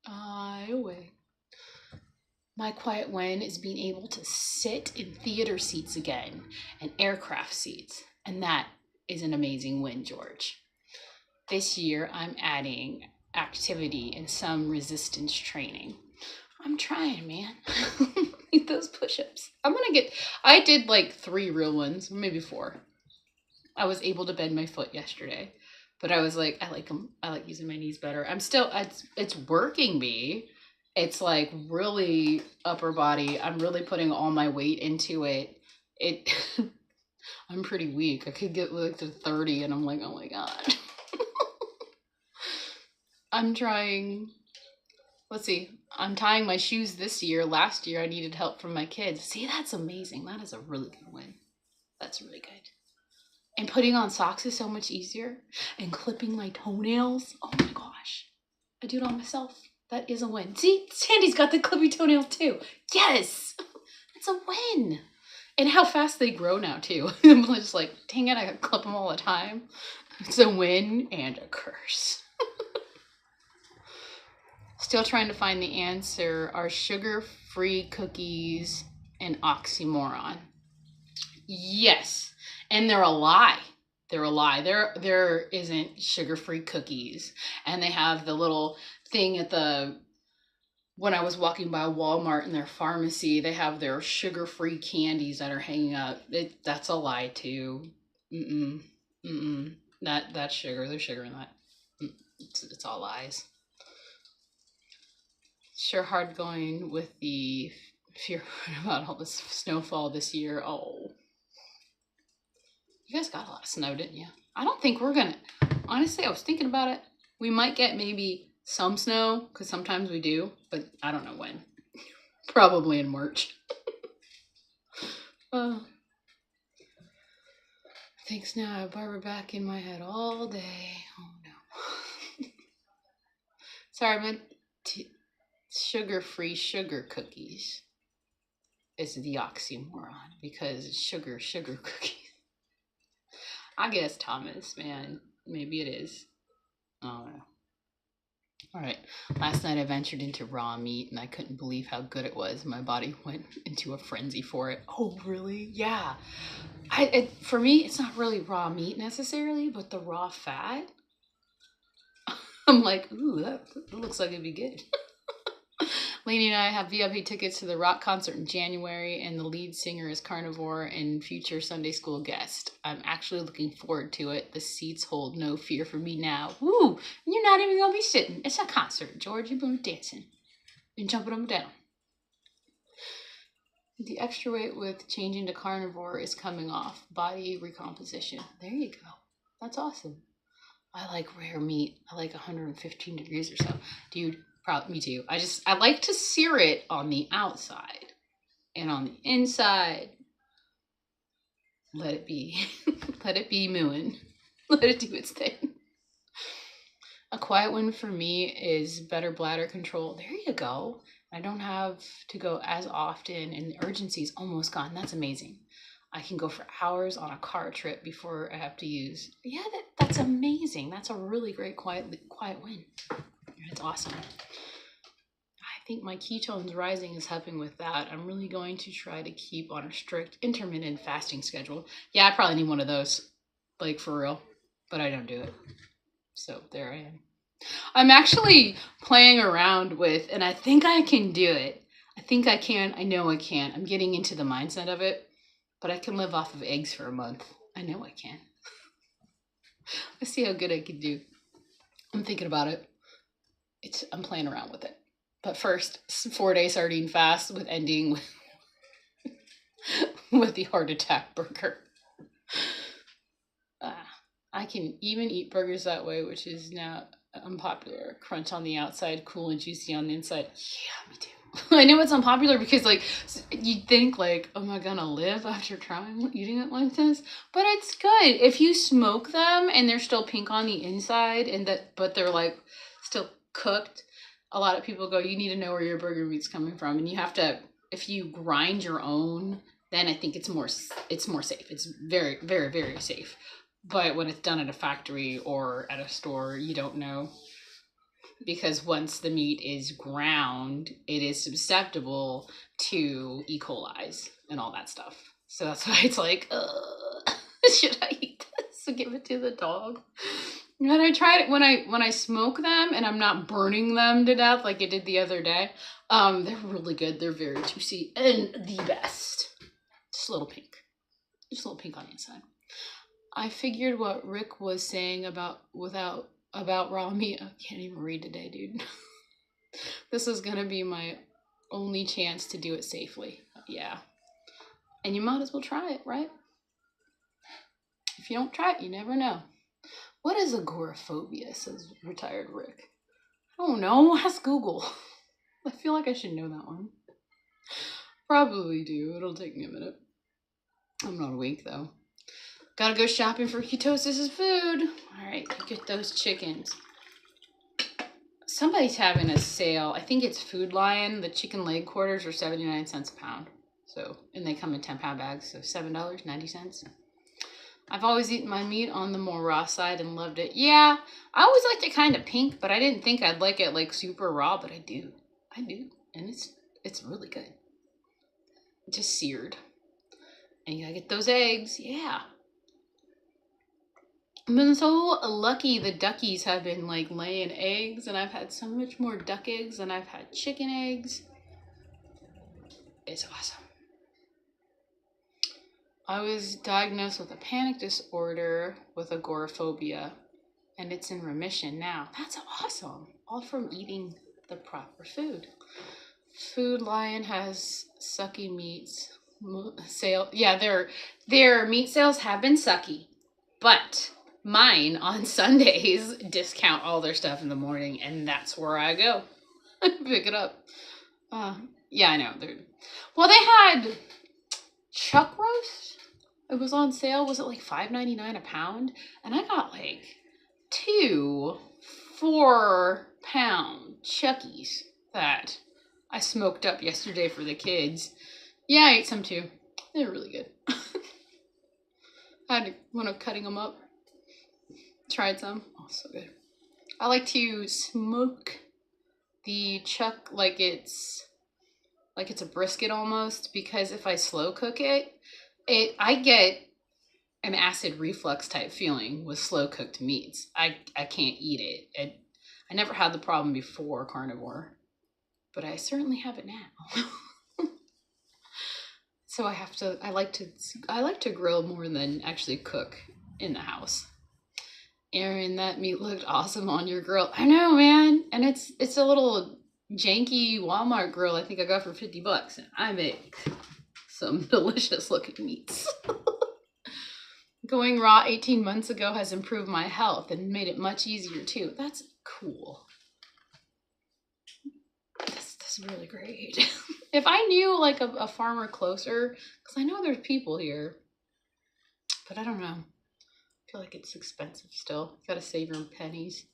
Iowa. My quiet win is being able to sit in theater seats again and aircraft seats. And that is an amazing win, George. This year, I'm adding activity and some resistance training. I'm trying, man. Need those push-ups. I did like 3 real ones, maybe 4. I was able to bend my foot yesterday, but I was like, I like them. I like using my knees better. It's working me. It's like really upper body. I'm really putting all my weight into it. I'm pretty weak. I could get like to 30 and I'm like, oh my God. I'm trying, let's see, I'm tying my shoes this year. Last year I needed help from my kids. See, that's amazing. That is a really good win. That's really good. And putting on socks is so much easier. And clipping my toenails. Oh my gosh. I do it all myself. That is a win. See, Sandy's got the clippy toenails too. Yes. It's a win. And how fast they grow now too. I'm just like, dang it, I gotta clip them all the time. It's a win and a curse. Still trying to find the answer. Are sugar-free cookies an oxymoron? Yes. And they're a lie. They're a lie. There isn't sugar-free cookies. And they have the little thing when I was walking by Walmart in their pharmacy, they have their sugar-free candies that are hanging up. That's a lie too. That's sugar. There's sugar in that. It's all lies. Sure hard going with the fear about all this snowfall this year. Oh. You guys got a lot of snow, didn't you? I don't think we're gonna, honestly, I was thinking about it. We might get maybe some snow, because sometimes we do, but I don't know when. Probably in March. Thanks now, I have Barbara back in my head all day. Oh no. Sorry, I meant sugar-free sugar cookies is the oxymoron, because it's sugar cookies. I guess, Thomas, man, maybe it is. I don't know. All right, last night I ventured into raw meat and I couldn't believe how good it was. My body went into a frenzy for it. Oh, really? Yeah. For me, it's not really raw meat necessarily, but the raw fat. I'm like, ooh, that looks like it'd be good. Lainey and I have VIP tickets to the rock concert in January, and the lead singer is Carnivore and future Sunday school guest. I'm actually looking forward to it. The seats hold no fear for me now. Woo! You're not even gonna be sitting. It's a concert, George. You're gonna be dancing and jumping up and down. The extra weight with changing to carnivore is coming off. Body recomposition. There you go. That's awesome. I like rare meat. I like 115 degrees or so. Dude, probably me too. I like to sear it on the outside and on the inside. Let it be. Let it be mooing. Let it do its thing. A quiet win for me is better bladder control. There you go. I don't have to go as often and the urgency is almost gone. That's amazing. I can go for hours on a car trip before I have to use. Yeah, that's amazing. That's a really great quiet win. That's awesome. I think my ketones rising is helping with that. I'm really going to try to keep on a strict intermittent fasting schedule. Yeah, I probably need one of those, like for real, but I don't do it. So there I am. I'm actually playing around with, and I think I can do it. I think I can. I know I can. I'm getting into the mindset of it, but I can live off of eggs for a month. I know I can. Let's see how good I can do. I'm thinking about it. I'm playing around with it. But first, 4-day sardine fast with ending with the heart attack burger. I can even eat burgers that way, which is now unpopular. Crunch on the outside, cool and juicy on the inside. Yeah, me too. I know it's unpopular because like you'd think like, am I gonna live after trying eating it like this? But it's good. If you smoke them and they're still pink on the inside but they're like still cooked, a lot of people go, you need to know where your burger meat's coming from. And you have to, if you grind your own, then I think it's more safe. It's very, very, very safe. But when it's done at a factory or at a store, you don't know. Because once the meat is ground, it is susceptible to E. coli's and all that stuff. So that's why it's like, should I eat this? So give it to the dog. And I tried it when I smoke them and I'm not burning them to death like I did the other day. They're really good. They're very juicy and the best. Just a little pink. Just a little pink on the inside. I figured what Rick was saying about raw meat. I can't even read today, dude. This is gonna be my only chance to do it safely. Yeah. And you might as well try it, right? If you don't try it, you never know. What is agoraphobia, says retired Rick. I don't know. Ask Google. I feel like I should know that one. Probably do. It'll take me a minute. I'm not awake, though. Gotta go shopping for ketosis food. All right, get those chickens. Somebody's having a sale. I think it's Food Lion. The chicken leg quarters are 79 cents a pound. So, and they come in 10-pound bags, so $7.90. I've always eaten my meat on the more raw side and loved it. Yeah, I always liked it kind of pink, but I didn't think I'd like it like super raw, but I do. I do, and it's really good. Just seared. And you gotta get those eggs, yeah. I've been so lucky the duckies have been like laying eggs, and I've had so much more duck eggs than I've had chicken eggs. It's awesome. I was diagnosed with a panic disorder with agoraphobia, and it's in remission now. That's awesome. All from eating the proper food. Food Lion has sucky meats sale. Yeah, their meat sales have been sucky, but mine on Sundays discount all their stuff in the morning, and that's where I go. Pick it up. Yeah, I know. Well, they had chuck roast. It was on sale. Was it like $5.99 a pound? And I got like 2 4-pound chuckies that I smoked up yesterday for the kids. Yeah, I ate some too. They're really good. I had one of cutting them up. Tried some. Oh, so good. I like to smoke the chuck like it's a brisket almost, because if I slow cook it, I get an acid reflux type feeling with slow cooked meats. I can't eat it. I never had the problem before carnivore, but I certainly have it now. So I like to grill more than actually cook in the house. Erin, that meat looked awesome on your grill. I know, man. And it's a little janky Walmart grill I think I got for $50, and I make some delicious looking meats. Going raw 18 months ago has improved my health and made it much easier too. That's cool. That's really great. If I knew like a farmer closer, because I know there's people here, but I don't know. I feel like it's expensive still. Gotta save your pennies.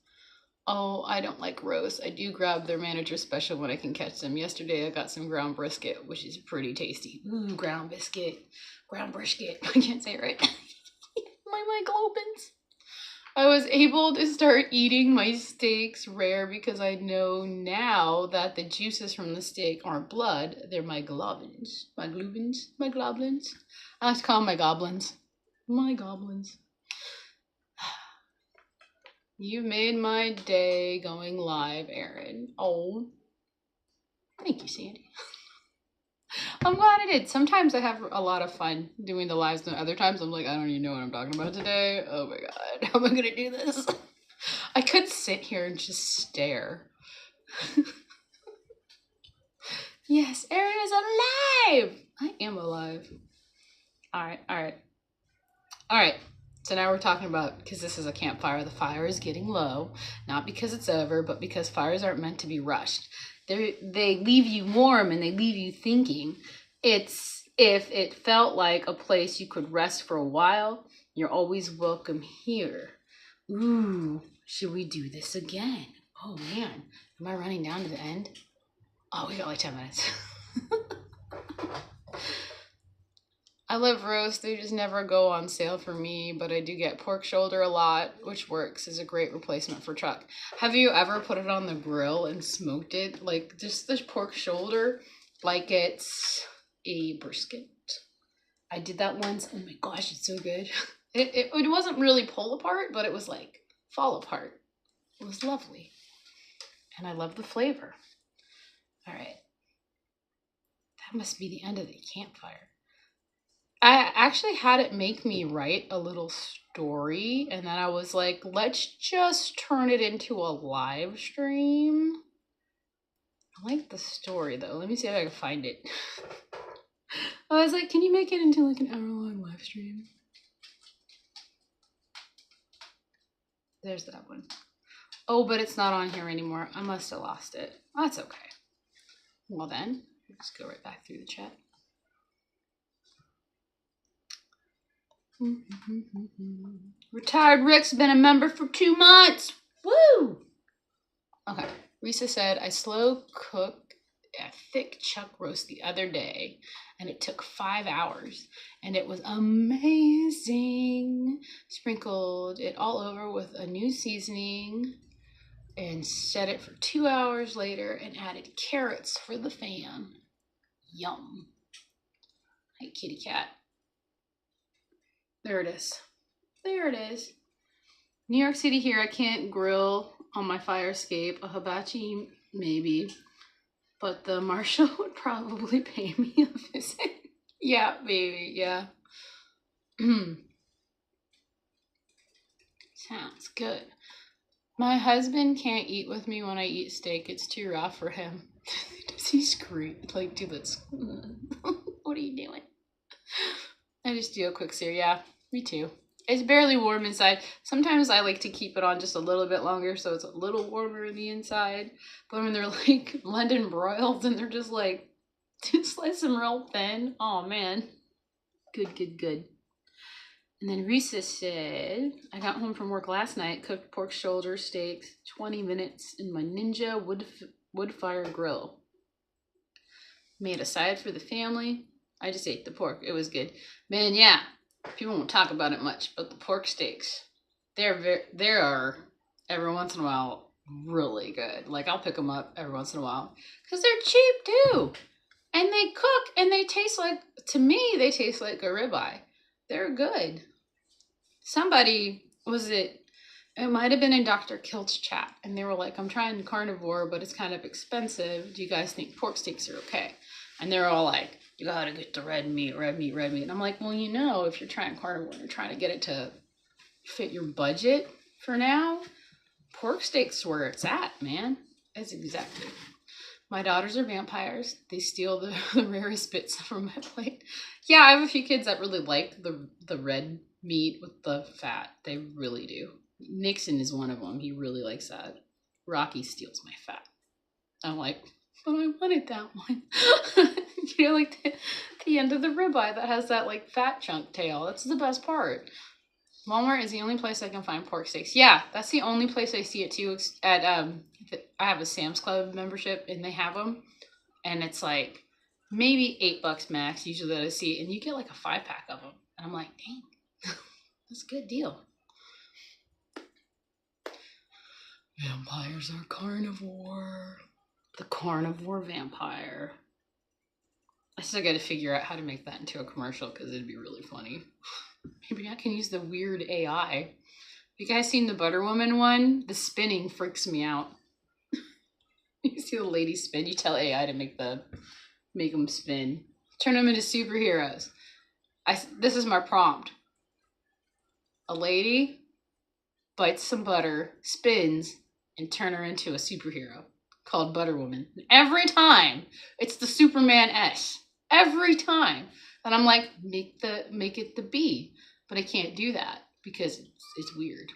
Oh, I don't like roast. I do grab their manager special when I can catch them. Yesterday I got some ground brisket, which is pretty tasty. Ooh, ground brisket. Ground brisket. I can't say it right. my globins. I was able to start eating my steaks rare because I know now that the juices from the steak aren't blood. They're my globins. My globins. My globins. I like to call them my goblins. My goblins. You made my day going live, Erin. Oh, thank you, Sandy. I'm glad I did. Sometimes I have a lot of fun doing the lives, and other times I'm like, I don't even know what I'm talking about today. Oh my god, how am I gonna do this? I could sit here and just stare. Yes, Erin is alive! I am alive. Alright. So now we're talking about, because this is a campfire, the fire is getting low. Not because it's over, but because fires aren't meant to be rushed. They leave you warm and they leave you thinking. It's if it felt like a place you could rest for a while, you're always welcome here. Ooh, should we do this again? Oh man, am I running down to the end? Oh, we got like 10 minutes. I love roast. They just never go on sale for me, but I do get pork shoulder a lot, which works as a great replacement for chuck. Have you ever put it on the grill and smoked it? Like just the pork shoulder, like it's a brisket. I did that once. Oh my gosh, it's so good. It wasn't really pull apart, but it was like fall apart. It was lovely. And I love the flavor. All right. That must be the end of the campfire. I actually had it make me write a little story, and then I was like, let's just turn it into a live stream. I like the story though. Let me see if I can find it. I was like, can you make it into like an hour-long live stream? There's that one. Oh, but it's not on here anymore. I must have lost it. That's okay. Well then, let's go right back through the chat. Retired Rick's been a member for 2 months. Woo! Okay. Risa said, I slow cooked a thick chuck roast the other day, and it took 5 hours, and it was amazing. Sprinkled it all over with a new seasoning and set it for 2 hours later and added carrots for the fam. Yum. Hey, kitty cat. There it is. There it is. New York City here, I can't grill on my fire escape. A hibachi, maybe. But the marshal would probably pay me a visit. Yeah, baby, yeah. Sounds good. My husband can't eat with me when I eat steak. It's too raw for him. Does he scream? Like, do this. What are you doing? I just do a quick sear. Yeah, me too. It's barely warm inside. Sometimes I like to keep it on just a little bit longer so it's a little warmer in the inside. But when they're like London broiled and they're just like, slice them real thin. Oh man. Good, good, good. And then Risa said, I got home from work last night, cooked pork shoulder steaks, 20 minutes in my Ninja wood fire grill. Made a side for the family. I just ate the pork. It was good. Man, yeah. People won't talk about it much, but the pork steaks, they are every once in a while really good. Like I'll pick them up every once in a while because they're cheap too, and they cook and they taste like, to me, they taste like a ribeye. They're good. Somebody it might have been in Dr. Kilt's chat, and they were like, I'm trying carnivore, but it's kind of expensive. Do you guys think pork steaks are okay? And they're all like, you gotta get the red meat. And I'm like, well, you know, if you're trying carnivore and you're trying to get it to fit your budget for now, pork steaks where it's at, man. That's exactly. My daughters are vampires. They steal the rarest bits from my plate. Yeah, I have a few kids that really like the red meat with the fat. They really do. Nixon is one of them. He really likes that. Rocky steals my fat. I'm like, but I wanted that one. You know, like the end of the ribeye that has that like fat chunk tail. That's the best part. Walmart is the only place I can find pork steaks. Yeah, that's the only place I see it too. At I have a Sam's Club membership and they have them, and it's like maybe $8 max usually that I see, and you get like a 5-pack of them. And I'm like, dang, that's a good deal. Vampires are carnivore. The carnivore vampire. I still got to figure out how to make that into a commercial because it'd be really funny. Maybe I can use the weird AI. You guys seen the Butter Woman one? The spinning freaks me out. You see the lady spin. You tell AI to make them spin. Turn them into superheroes. This is my prompt. A lady bites some butter, spins, and turn her into a superhero called Butter Woman. Every time it's the Superman S. Every time. And I'm like, make it the bee. But I can't do that because it's weird.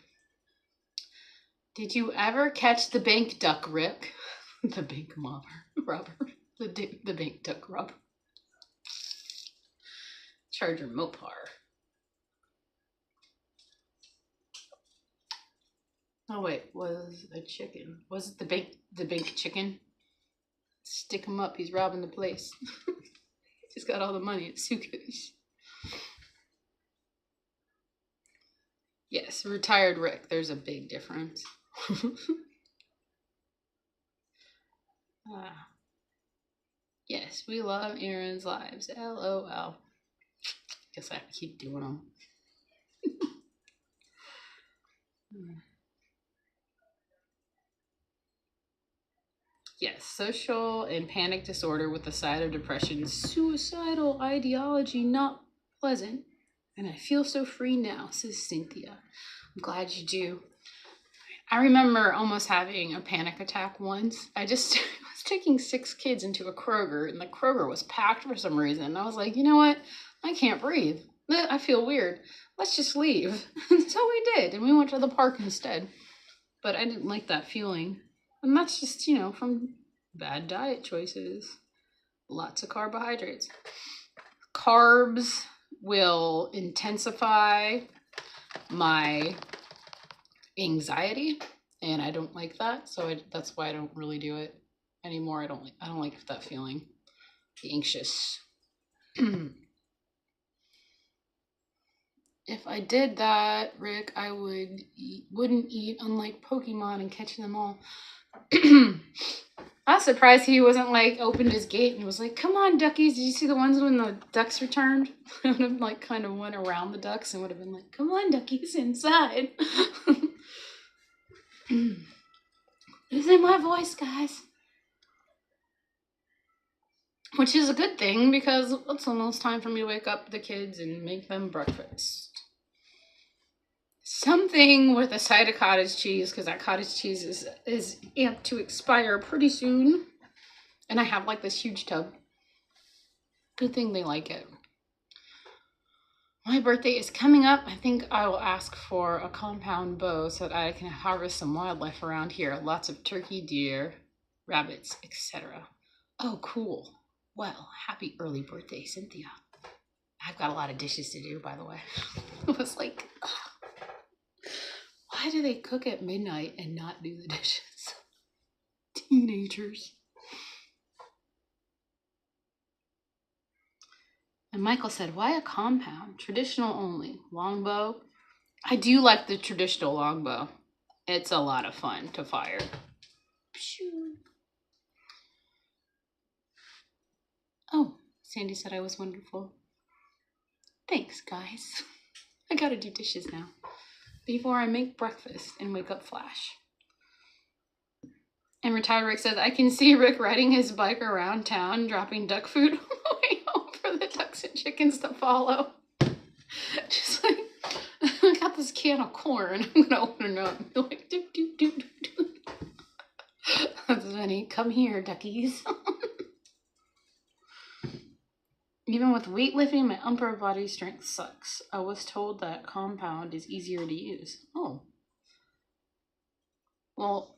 Did you ever catch the bank duck, Rick? The bank robber. The bank duck robber. Charger Mopar. Oh wait, was a chicken. Was it the bank chicken? Stick him up, he's robbing the place. He's got all the money at suitcase. Yes, retired Rick. There's a big difference. Yes, we love Aaron's lives. LOL. Guess I have to keep doing them. Yes, social and panic disorder with the side of depression. Suicidal ideology, not pleasant. And I feel so free now, says Cynthia. I'm glad you do. I remember almost having a panic attack once. I was taking 6 kids into a Kroger, and the Kroger was packed for some reason. And I was like, you know what? I can't breathe. I feel weird. Let's just leave. So we did, and we went to the park instead. But I didn't like that feeling. And that's just, from bad diet choices. Lots of carbohydrates. Carbs will intensify my anxiety, and I don't like that. So that's why I don't really do it anymore. I don't like that feeling. The anxious. If I did that, Rick, I wouldn't eat, unlike Pokemon and catch them all. I was surprised he wasn't like opened his gate and was like, come on, duckies. Did you see the ones when the ducks returned? I would have like kind of went around the ducks and would have been like, come on, duckies, inside. Losing my voice, guys. Which is a good thing because it's almost time for me to wake up the kids and make them breakfast. Something with a side of cottage cheese, because that cottage cheese is amped to expire pretty soon. And I have like this huge tub. Good thing they like it. My birthday is coming up. I think I will ask for a compound bow so that I can harvest some wildlife around here. Lots of turkey, deer, rabbits, etc. Oh, cool. Well, happy early birthday, Cynthia. I've got a lot of dishes to do, by the way. It was like, why do they cook at midnight and not do the dishes? Teenagers. And Michael said, why a compound? Traditional only. Longbow. I do like the traditional longbow. It's a lot of fun to fire. Oh, Sandy said I was wonderful. Thanks, guys. I gotta do dishes now before I make breakfast and wake up Flash. And Retired Rick says, I can see Rick riding his bike around town, dropping duck food on the way home for the ducks and chickens to follow. Just like, I got this can of corn. I'm gonna open it up and be like, doop, doop, doop, doop, doop. That's funny. Come here, duckies. Even with weightlifting, my upper body strength sucks. I was told that compound is easier to use. Oh. Well,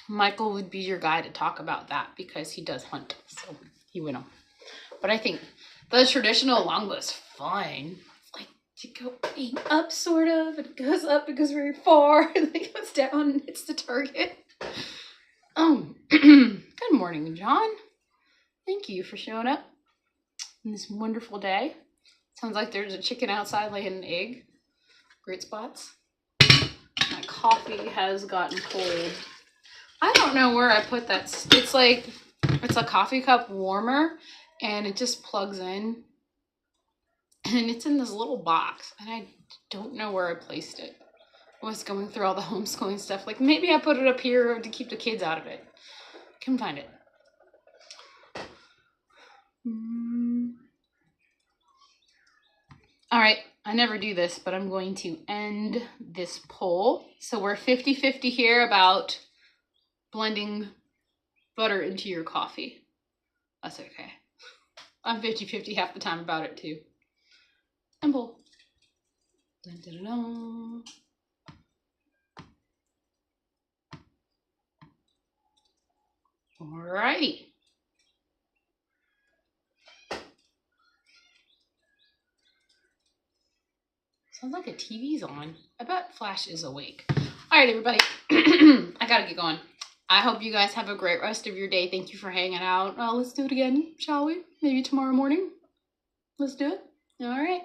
Michael would be your guy to talk about that because he does hunt, so he would know. But I think the traditional longbow is fine. It's like you go up, sort of, and it goes up, it goes very far, and then it goes down and hits the target. Good morning, John. Thank you for showing up on this wonderful day. Sounds like there's a chicken outside laying an egg. Great spots. My coffee has gotten cold. I don't know where I put that. It's like, it's a coffee cup warmer and it just plugs in. And it's in this little box and I don't know where I placed it. I was going through all the homeschooling stuff. Like maybe I put it up here to keep the kids out of it. Couldn't find it. All right, I never do this, but I'm going to end this poll. So we're 50-50 here about blending butter into your coffee. That's okay. I'm 50-50 half the time about it too. And poll. Dun, dun, dun, dun. Alrighty. Sounds like a TV's on. I bet Flash is awake. All right, everybody. I gotta get going. I hope you guys have a great rest of your day. Thank you for hanging out. Let's do it again, shall we? Maybe tomorrow morning. Let's do it. All right.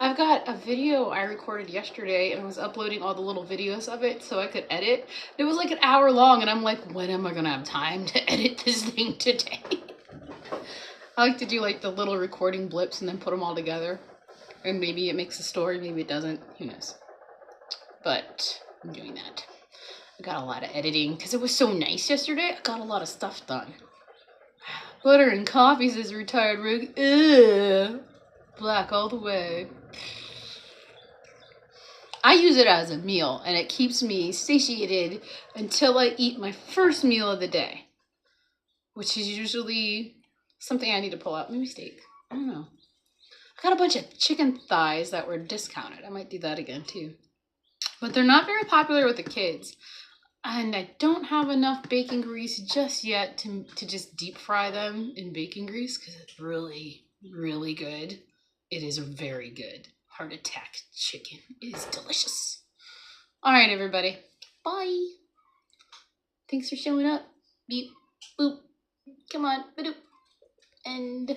I've got a video I recorded yesterday and I was uploading all the little videos of it so I could edit. It was like an hour long and I'm like, when am I gonna have time to edit this thing today? I like to do like the little recording blips and then put them all together. And maybe it makes a story, maybe it doesn't, who knows. But I'm doing that. I got a lot of editing because it was so nice yesterday. I got a lot of stuff done. Butter and coffee, says retired rig. Ugh. Black all the way. I use it as a meal and it keeps me satiated until I eat my first meal of the day, which is usually something I need to pull out. Maybe steak. I don't know. I got a bunch of chicken thighs that were discounted. I might do that again too. But they're not very popular with the kids. And I don't have enough bacon grease just yet to just deep fry them in bacon grease because it's really, really good. It is very good. Heart attack chicken is delicious. All right, everybody. Bye. Thanks for showing up. Beep, boop. Come on. Ba-doop. And...